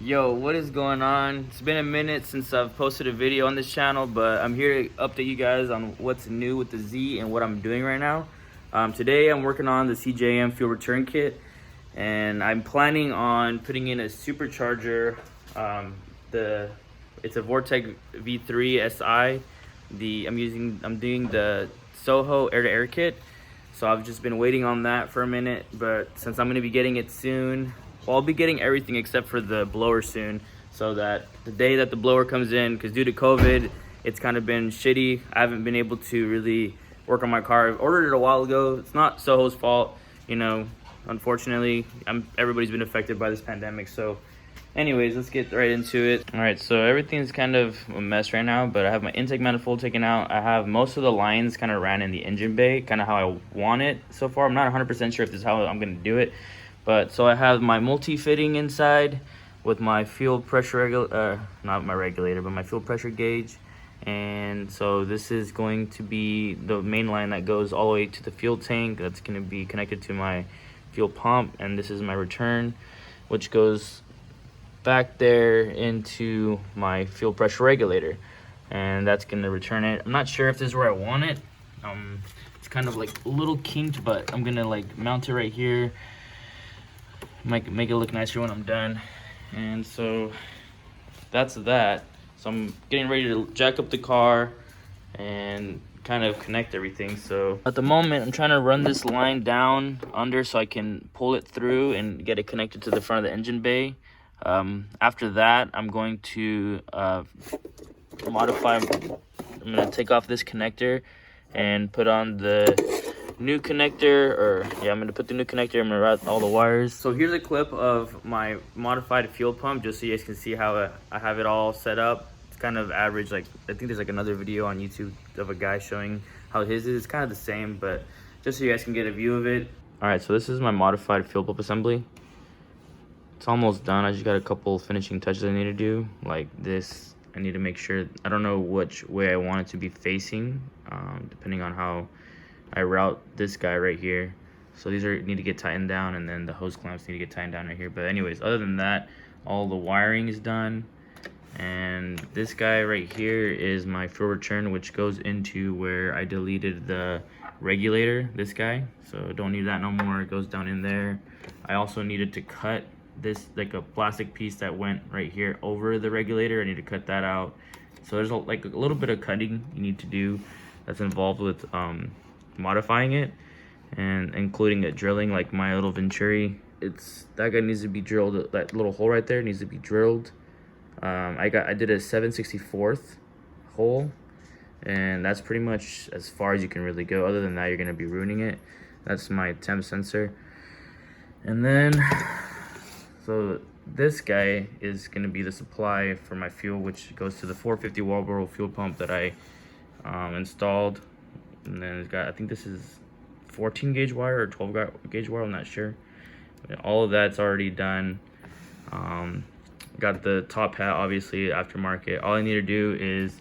Yo, what is going on? It's been a minute since I've posted a video on this channel, but I'm here to update you guys on what's new with the Z and what I'm doing right now. Today I'm working on the CJM fuel return kit, and I'm planning on putting in a supercharger. It's a Vortec V3 SI. I'm doing the Soho air-to-air kit, so I've just been waiting on that for a minute. But since I'm going to be getting it soon, well, I'll be getting everything except for the blower soon, so that the day that the blower comes in, because due to COVID, it's kind of been shitty. I haven't been able to really work on my car. I ordered it a while ago. It's not Soho's fault, you know. Unfortunately, everybody's been affected by this pandemic. So anyways, let's get right into it. All right, so everything's kind of a mess right now, but I have my intake manifold taken out. I have most of the lines kind of ran in the engine bay, kind of how I want it so far. I'm not 100% sure if this is how I'm going to do it. But so I have my multi-fitting inside with my fuel pressure not my regulator, but my fuel pressure gauge. And so this is going to be the main line that goes all the way to the fuel tank. That's going to be connected to my fuel pump, and this is my return, which goes back there into my fuel pressure regulator, and that's going to return it. I'm not sure if this is where I want it. It's kind of like a little kinked, but I'm gonna like mount it right here. Make it look nicer when I'm done. And so that's that. So I'm getting ready to jack up the car and kind of connect everything. So at the moment I'm trying to run this line down under so I can pull it through and get it connected to the front of the engine bay. After that, I'm going to modify. I'm going to take off this connector and put on the new connector, I'm going to put the new connector. I'm going to route all the wires. So here's a clip of my modified fuel pump, just so you guys can see how I have it all set up. It's kind of average. Like, I think there's like another video on YouTube of a guy showing how his is. It's kind of the same, but just so you guys can get a view of it. All right, so this is my modified fuel pump assembly. It's almost done. I just got a couple finishing touches I need to do. Like this, I need to make sure, I don't know which way I want it to be facing, depending on how I route this guy right here. So these need to get tightened down, and then the hose clamps need to get tightened down right here. But anyways, other than that, all the wiring is done. And this guy right here is my fuel return, which goes into where I deleted the regulator, this guy. So don't need that no more. It goes down in there. I also needed to cut this, like a plastic piece that went right here over the regulator. I need to cut that out. So there's like a little bit of cutting you need to do that's involved with modifying it, and including it drilling, like my little Venturi. That guy needs to be drilled. That little hole right there needs to be drilled. I did a 7/64 hole, and that's pretty much as far as you can really go. Other than that, you're gonna be ruining it. That's my temp sensor. And then so this guy is gonna be the supply for my fuel, which goes to the 450 Marlboro fuel pump that I installed. And then it's got, I think this is 14 gauge wire or 12 gauge wire, I'm not sure. But all of that's already done. Got the top hat, obviously aftermarket. All I need to do is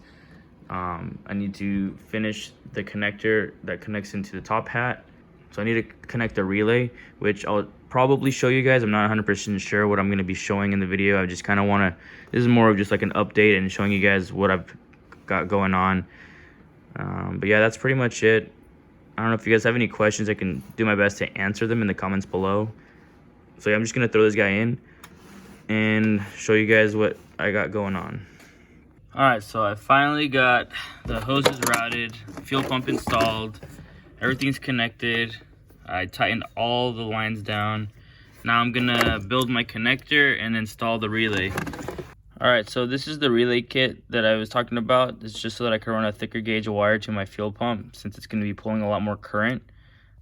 I need to finish the connector that connects into the top hat. So I need to connect the relay, which I'll probably show you guys. I'm not 100% sure what I'm going to be showing in the video. I just kind of want to, this is more of just like an update and showing you guys what I've got going on. But yeah, that's pretty much it. I don't know if you guys have any questions. I can do my best to answer them in the comments below. So yeah, I'm just gonna throw this guy in and show you guys what I got going on. All right, so I finally got the hoses routed, fuel pump installed, everything's connected. I tightened all the lines down. Now I'm gonna build my connector and install the relay. All right, so this is the relay kit that I was talking about. It's just so that I can run a thicker gauge of wire to my fuel pump, since it's going to be pulling a lot more current.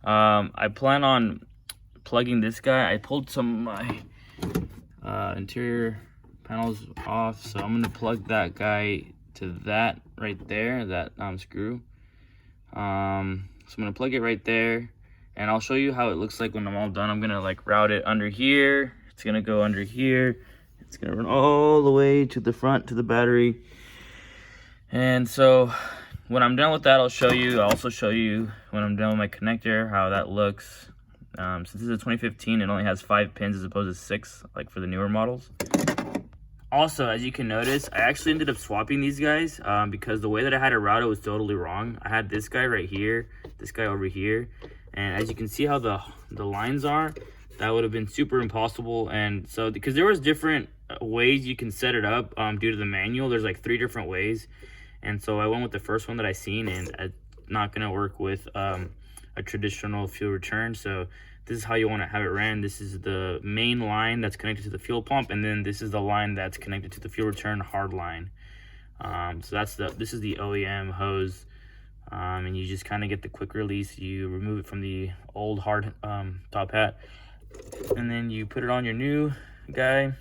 I plan on plugging this guy. I pulled some of my interior panels off, so I'm going to plug that guy to that right there, that screw. So I'm going to plug it right there, and I'll show you how it looks like when I'm all done. I'm going to like route it under here. It's going to go under here. It's gonna run all the way to the front, to the battery. And so when I'm done with that, I'll show you. I'll also show you when I'm done with my connector, how that looks. Since this is a 2015, it only has 5 pins as opposed to 6, like for the newer models. Also, as you can notice, I actually ended up swapping these guys because the way that I had it routed was totally wrong. I had this guy right here, this guy over here, and as you can see how the lines are, that would have been super impossible. And so because there was different ways you can set it up due to the manual, there's like 3 different ways, and so I went with the first one that I seen, and it's not gonna work with a traditional fuel return. So this is how you want to have it ran. This is the main line that's connected to the fuel pump, and then this is the line that's connected to the fuel return hard line. So this is the OEM hose, and you just kind of get the quick release. You remove it from the old hard top hat, and then you put it on your new guy,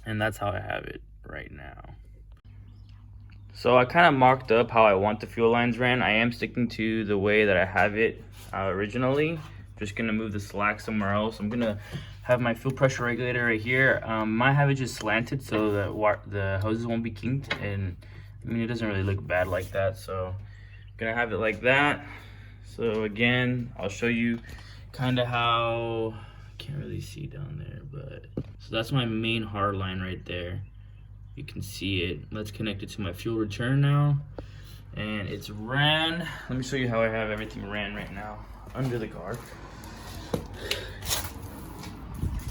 and that's how I have it right now. So I kind of mocked up how I want the fuel lines ran. I am sticking to the way that I have it originally. Just gonna move the slack somewhere else. I'm gonna have my fuel pressure regulator right here. Might have it just slanted so that the hoses won't be kinked, and I mean it doesn't really look bad like that. So gonna have it like that. So again, I'll show you kind of how, I can't really see down there, but so that's my main hard line right there. You can see it. Let's connect it to my fuel return now, and it's ran. Let me show you how I have everything ran right now under the car.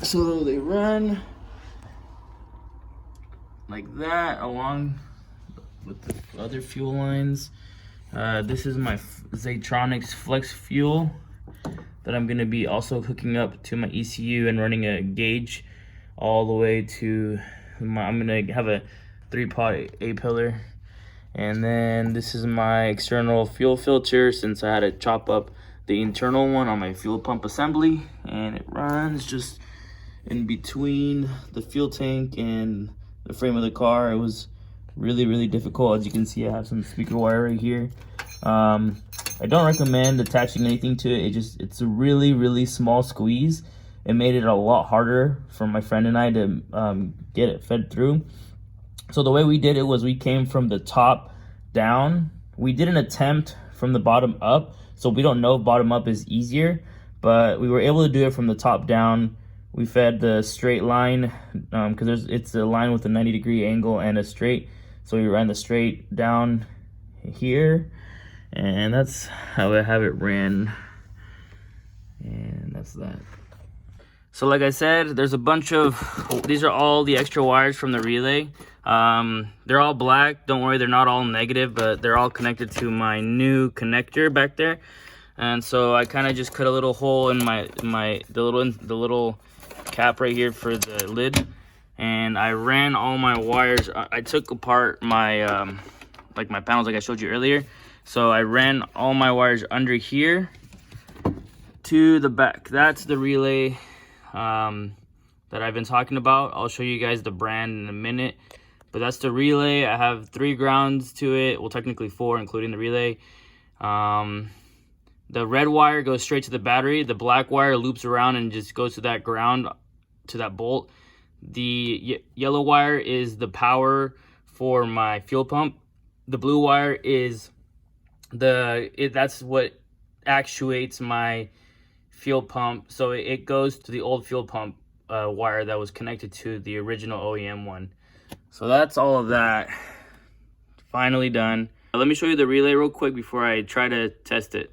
So they run like that along with the other fuel lines. This is my Zaytronics Flex Fuel that I'm gonna be also hooking up to my ECU and running a gauge all the way to I'm gonna have a 3-pot A-pillar. And then this is my external fuel filter, since I had to chop up the internal one on my fuel pump assembly, and it runs just in between the fuel tank and the frame of the car. It was really difficult. As you can see, I have some speaker wire right here. I don't recommend attaching anything to it. It's a really small squeeze. It made it a lot harder for my friend and I to get it fed through. So the way we did it was we came from the top down. We didn't attempt from the bottom up, so we don't know if bottom up is easier, but we were able to do it from the top down. We fed the straight line because it's a line with a 90-degree angle and a straight, so we ran the straight down here, and that's how I have it ran, and that's that. So like I said, there's a bunch of, these are all the extra wires from the relay. They're all black. Don't worry, they're not all negative, but they're all connected to my new connector back there. And so I kind of just cut a little hole in the little cap right here for the lid, and I ran all my wires. I took apart my like my panels like I showed you earlier. So I ran all my wires under here to the back. That's the relay that I've been talking about. I'll show you guys the brand in a minute, but that's the relay. I have 3 grounds to it, well technically 4 including the relay. The red wire goes straight to the battery. The black wire loops around and just goes to that ground, to that bolt. The yellow wire is the power for my fuel pump. The blue wire is that's what actuates my fuel pump, so it goes to the old fuel pump wire that was connected to the original OEM one. So that's all of that. Finally done. Let me show you the relay real quick before I try to test it.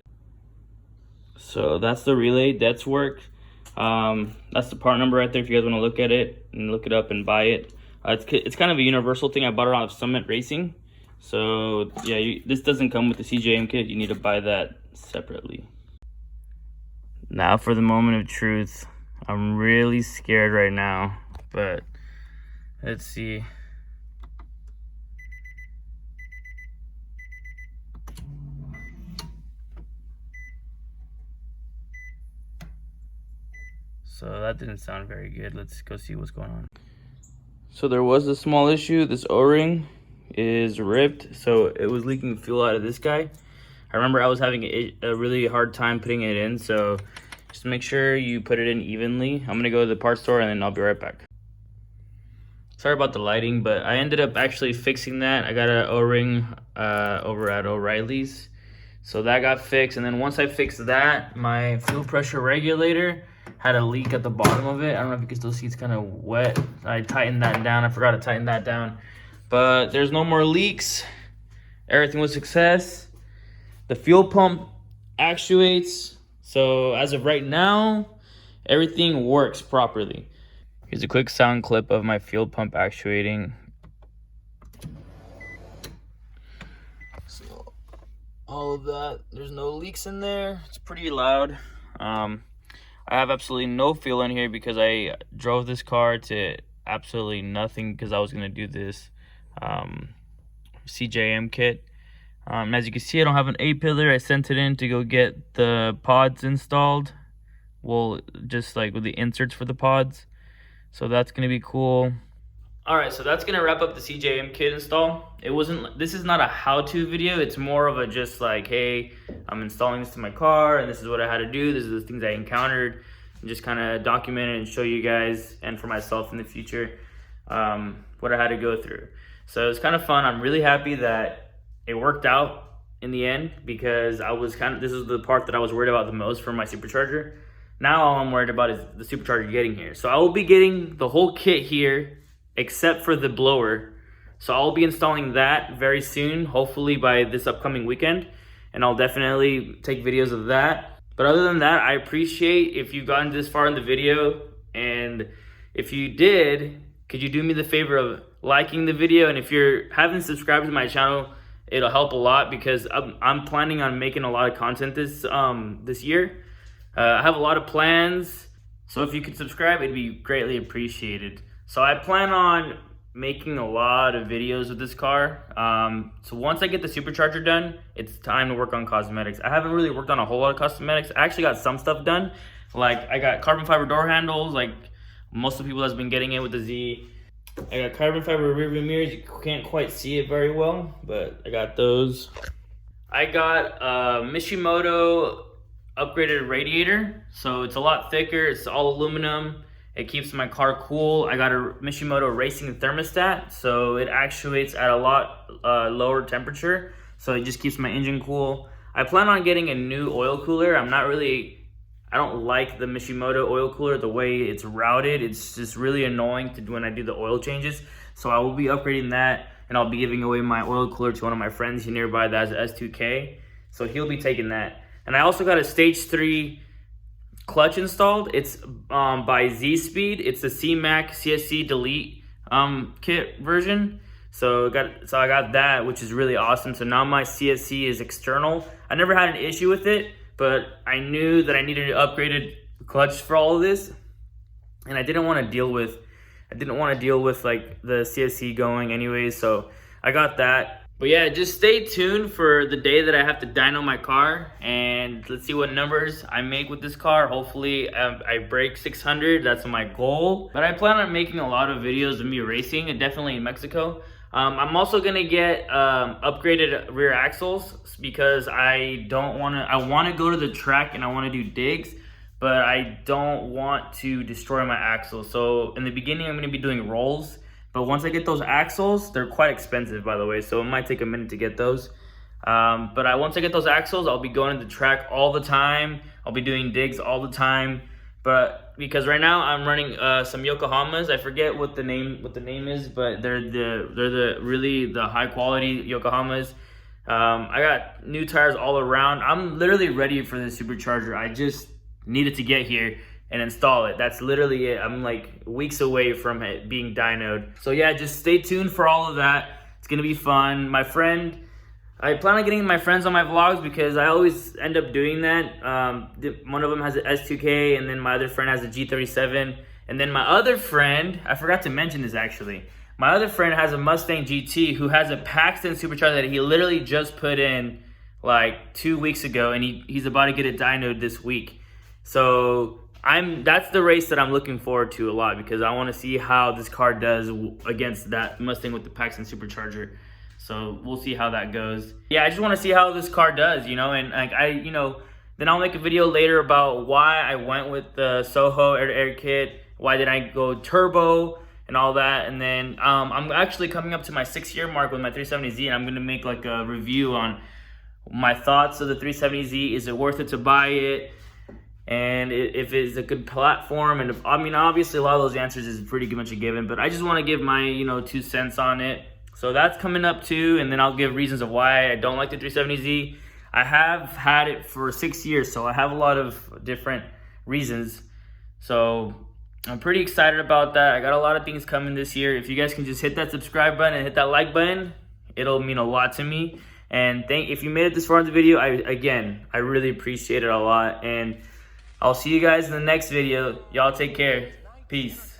So that's the relay. That's worked. That's the part number right there if you guys want to look at it and look it up and buy it. It's kind of a universal thing. I bought it off Summit Racing. So yeah, this doesn't come with the CJM kit. You need to buy that separately. Now for the moment of truth. I'm really scared right now, but let's see. So that didn't sound very good. Let's go see what's going on. So there was a small issue. This O-ring is ripped, so it was leaking fuel out of this guy. I remember I was having a really hard time putting it in, so just make sure you put it in evenly. I'm gonna go to the parts store and then I'll be right back. Sorry about the lighting, but I ended up actually fixing that. I got an O-ring over at O'Reilly's. So that got fixed, and then once I fixed that, my fuel pressure regulator had a leak at the bottom of it. I don't know if you can still see it's kind of wet. I tightened that down. I forgot to tighten that down. But there's no more leaks. Everything was success. The fuel pump actuates. So as of right now, everything works properly. Here's a quick sound clip of my fuel pump actuating. So all of that, there's no leaks in there. It's pretty loud. I have absolutely no fuel in here because I drove this car to absolutely nothing because I was gonna do this CJM kit. As you can see, I don't have an A-pillar. I sent it in to go get the pods installed. Well, just like with the inserts for the pods. So that's gonna be cool. All right, so that's gonna wrap up the CJM kit install. This is not a how-to video. It's more of a just like, hey, I'm installing this to my car and this is what I had to do. This is the things I encountered, and just kind of document it and show you guys and for myself in the future what I had to go through. So it's kind of fun. I'm really happy that it worked out in the end because this is the part that I was worried about the most for my supercharger. Now all I'm worried about is the supercharger getting here. So I will be getting the whole kit here except for the blower. So I'll be installing that very soon, hopefully by this upcoming weekend. And I'll definitely take videos of that. But other than that, I appreciate if you've gotten this far in the video. And if you did, could you do me the favor of liking the video? And if you haven't subscribed to my channel, it'll help a lot because I'm planning on making a lot of content this year. I have a lot of plans, so if you could subscribe, it'd be greatly appreciated. So I plan on making a lot of videos with this car. So once I get the supercharger done, it's time to work on cosmetics. I haven't really worked on a whole lot of cosmetics. I actually got some stuff done. Like I got carbon fiber door handles, like most of the people that's been getting it with the Z. I got carbon fiber rear view mirrors. You can't quite see it very well, but I got those. I got a Mishimoto upgraded radiator, so it's a lot thicker. It's all aluminum. It keeps my car cool. I got a Mishimoto racing thermostat, so it actuates at a lot lower temperature, so it just keeps my engine cool. I plan on getting a new oil cooler. I don't like the Mishimoto oil cooler, the way it's routed. It's just really annoying to do when I do the oil changes. So I will be upgrading that, and I'll be giving away my oil cooler to one of my friends here nearby that has an S2K. So he'll be taking that. And I also got a stage 3 clutch installed. It's by Z-Speed. It's the C-Mac CSC Delete kit version. So I got that, which is really awesome. So now my CSC is external. I never had an issue with it, but I knew that I needed an upgraded clutch for all of this, and I didn't want to deal with like the CSC going anyways, so I got that. But yeah, just stay tuned for the day that I have to dyno my car, and let's see what numbers I make with this car. Hopefully I break 600, that's my goal. But I plan on making a lot of videos of me racing, and definitely in Mexico. I'm also gonna get upgraded rear axles because I want to go to the track and I want to do digs, but I don't want to destroy my axles. So in the beginning, I'm gonna be doing rolls, but once I get those axles, they're quite expensive, by the way, so it might take a minute to get those. Once I get those axles, I'll be going to the track all the time. I'll be doing digs all the time. But because right now I'm running some Yokohamas, I forget what the name is, but they're the high quality Yokohamas. I got new tires all around. I'm literally ready for the supercharger. I just needed to get here and install it. That's literally it. I'm like weeks away from it being dynoed. So yeah, just stay tuned for all of that. It's gonna be fun. I plan on getting my friends on my vlogs because I always end up doing that. One of them has an S2K, and then my other friend has a G37. And then my other friend, I forgot to mention this actually. My other friend has a Mustang GT who has a Paxton supercharger that he literally just put in like 2 weeks ago, and he's about to get it dynoed this week. So that's the race that I'm looking forward to a lot because I want to see how this car does against that Mustang with the Paxton supercharger. So we'll see how that goes. Yeah, I just want to see how this car does, and like then I'll make a video later about why I went with the Soho air-to-air kit, why did I go turbo and all that. And then I'm actually coming up to my 6-year mark with my 370Z, and I'm going to make like a review on my thoughts of the 370Z. Is it worth it to buy it? and if it's a good platform, and if, I mean, obviously a lot of those answers is pretty much a given, but I just want to give my 2 cents on it. So that's coming up too, and then I'll give reasons of why I don't like the 370Z. I have had it for 6 years, so I have a lot of different reasons. So I'm pretty excited about that. I got a lot of things coming this year. If you guys can just hit that subscribe button and hit that like button, it'll mean a lot to me. And if you made it this far in the video, I really appreciate it a lot. And I'll see you guys in the next video. Y'all take care. Peace.